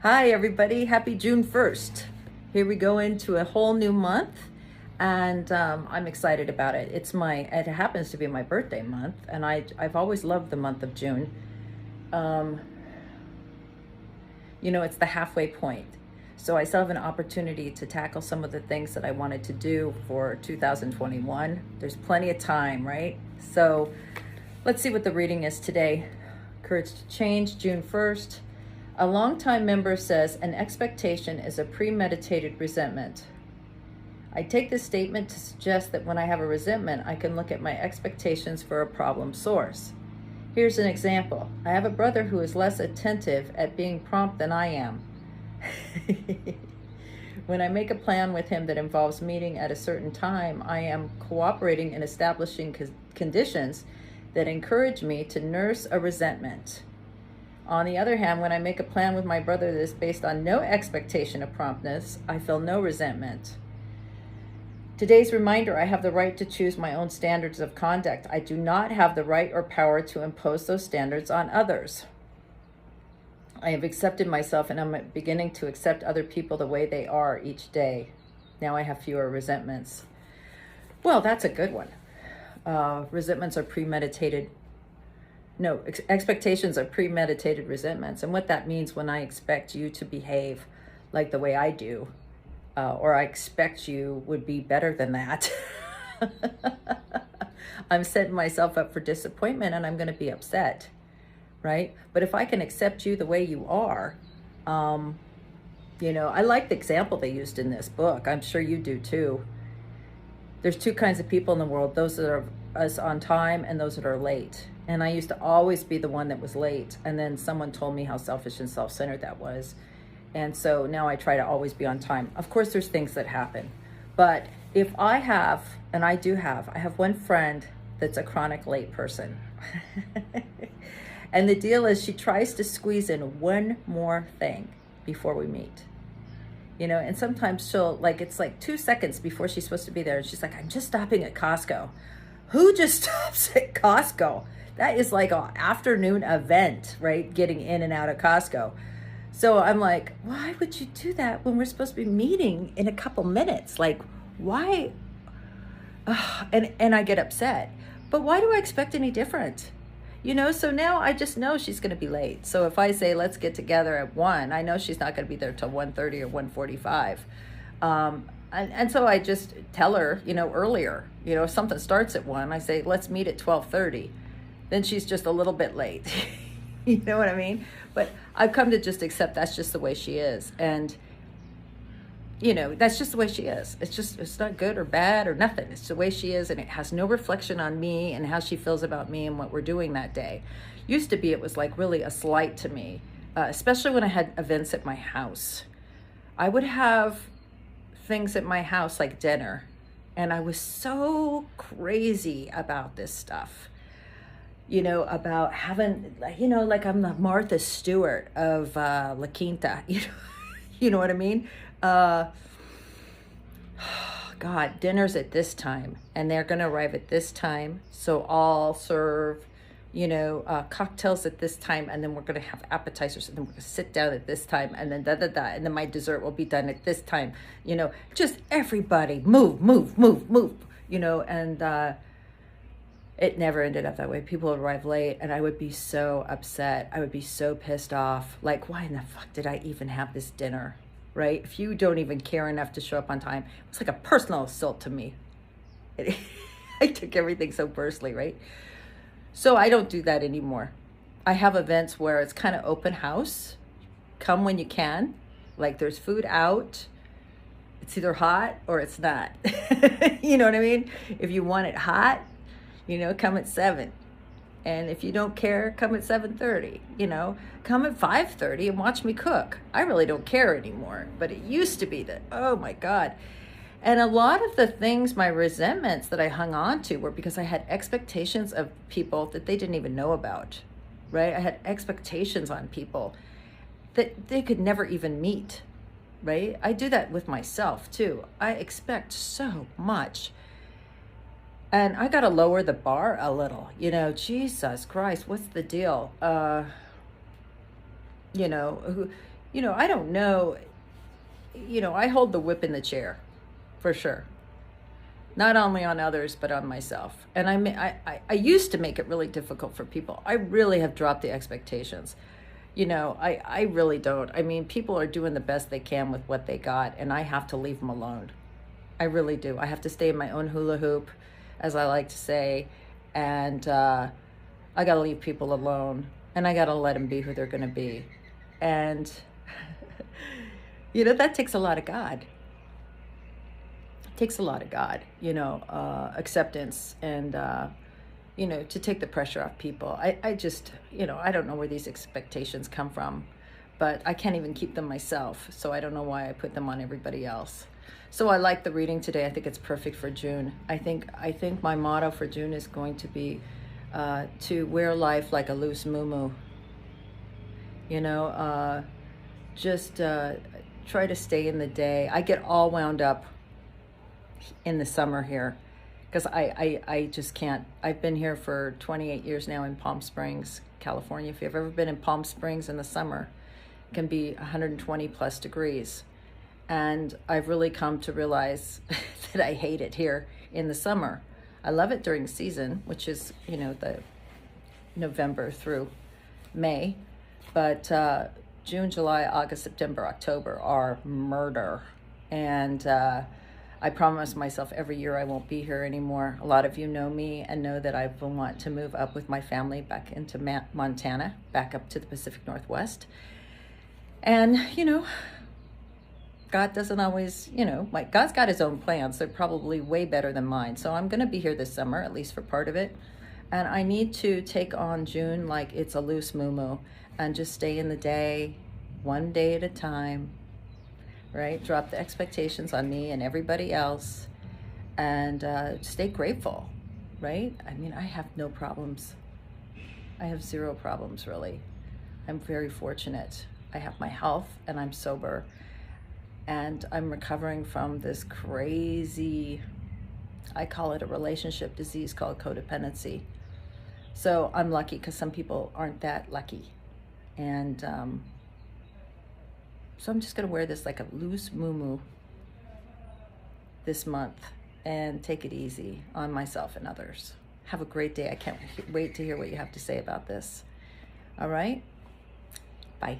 Hi, everybody. Happy June 1st. Here we go into a whole new month, and I'm excited about it. It happens to be my birthday month, and I've always loved the month of June. Um, it's the halfway point. So I still have an opportunity to tackle some of the things that I wanted to do for 2021. There's plenty of time, right? So let's see what the reading is today. Courage to Change, June 1st. A longtime member says an expectation is a premeditated resentment. I take this statement to suggest that when I have a resentment, I can look at my expectations for a problem source. Here's an example. I have a brother who is less attentive at being prompt than I am. When I make a plan with him that involves meeting at a certain time, I am cooperating in establishing conditions that encourage me to nurse a resentment. On the other hand, when I make a plan with my brother that is based on no expectation of promptness, I feel no resentment. Today's reminder: I have the right to choose my own standards of conduct. I do not have the right or power to impose those standards on others. I have accepted myself, and I'm beginning to accept other people the way they are each day. Now I have fewer resentments. Well, that's a good one. Resentments are premeditated. No, expectations are premeditated resentments. And what that means, when I expect you to behave like the way I do, or I expect you would be better than that, I'm setting myself up for disappointment, and I'm going to be upset, right? But if I can accept you the way you are, I like the example they used in this book. I'm sure you do too. There's two kinds of people in the world: those that are us on time and those that are late. And I used to always be the one that was late. And then someone told me how selfish and self-centered that was. And so now I try to always be on time. Of course, there's things that happen. But if I have, and I do have, I have one friend that's a chronic late person. And the deal is, she tries to squeeze in one more thing before we meet. And sometimes it's like 2 seconds before she's supposed to be there. And she's like, I'm just stopping at Costco. Who just stops at Costco? That is like an afternoon event, right? Getting in and out of Costco. So I'm like, why would you do that when we're supposed to be meeting in a couple minutes? Like, why? And I get upset. But why do I expect any different? So now I just know she's going to be late. So if I say, let's get together at 1, I know she's not going to be there till 1:30 or 1:45. And so I just tell her, earlier, if something starts at 1, I say, let's meet at 12:30. Then she's just a little bit late. You know what I mean? But I've come to just accept that's just the way she is. And, that's just the way she is. It's not good or bad or nothing. It's the way she is, and it has no reflection on me and how she feels about me and what we're doing that day. Used to be, it was like really a slight to me, especially when I had events at my house. I would have things at my house like dinner, and I was so crazy about this stuff. About having, like I'm the Martha Stewart of La Quinta, you know what I mean? God, dinner's at this time, and they're going to arrive at this time, so I'll serve, cocktails at this time, and then we're going to have appetizers, and then we're going to sit down at this time, and then and then my dessert will be done at this time. Just everybody move, and it never ended up that way. People would arrive late, and I would be so upset. I would be so pissed off. Like, why in the fuck did I even have this dinner, right? If you don't even care enough to show up on time, it's like a personal assault to me. I took everything so personally, right? So I don't do that anymore. I have events where it's kind of open house. Come when you can. Like, there's food out. It's either hot or it's not. You know what I mean? If you want it hot, come at 7. And if you don't care, come at 7:30. Come at 5:30 and watch me cook. I really don't care anymore. But it used to be that, oh my God. And a lot of the things, my resentments that I hung on to, were because I had expectations of people that they didn't even know about, right? I had expectations on people that they could never even meet, right? I do that with myself too. I expect so much. And I got to lower the bar a little, Jesus Christ, what's the deal? who, I don't know, I hold the whip in the chair for sure. Not only on others, but on myself. And I used to make it really difficult for people. I really have dropped the expectations. I really don't. I mean, people are doing the best they can with what they got, and I have to leave them alone. I really do. I have to stay in my own hula hoop, as I like to say, and I got to leave people alone, and I got to let them be who they're going to be. And, that takes a lot of God. It takes a lot of God, acceptance and, to take the pressure off people. I just, I don't know where these expectations come from, but I can't even keep them myself. So I don't know why I put them on everybody else. So I like the reading today. I think it's perfect for June. I think my motto for June is going to be to wear life like a loose muumuu. Just try to stay in the day. I get all wound up in the summer here because I just can't. I've been here for 28 years now in Palm Springs, California. If you've ever been in Palm Springs in the summer, it can be 120 plus degrees. And I've really come to realize that I hate it here in the summer. I love it during season, which is, the November through May. But June, July, August, September, October are murder. And I promise myself every year I won't be here anymore. A lot of you know me and know that I want to move up with my family back into Montana, back up to the Pacific Northwest. And, God doesn't always, God's got his own plans. They're probably way better than mine. So I'm going to be here this summer, at least for part of it. And I need to take on June like it's a loose muumuu and just stay in the day, one day at a time, right? Drop the expectations on me and everybody else and stay grateful, right? I mean, I have no problems. I have zero problems, really. I'm very fortunate. I have my health and I'm sober. And I'm recovering from this crazy, I call it a relationship disease called codependency. So I'm lucky because some people aren't that lucky. And so I'm just going to wear this like a loose muumuu this month and take it easy on myself and others. Have a great day. I can't wait to hear what you have to say about this. All right? Bye.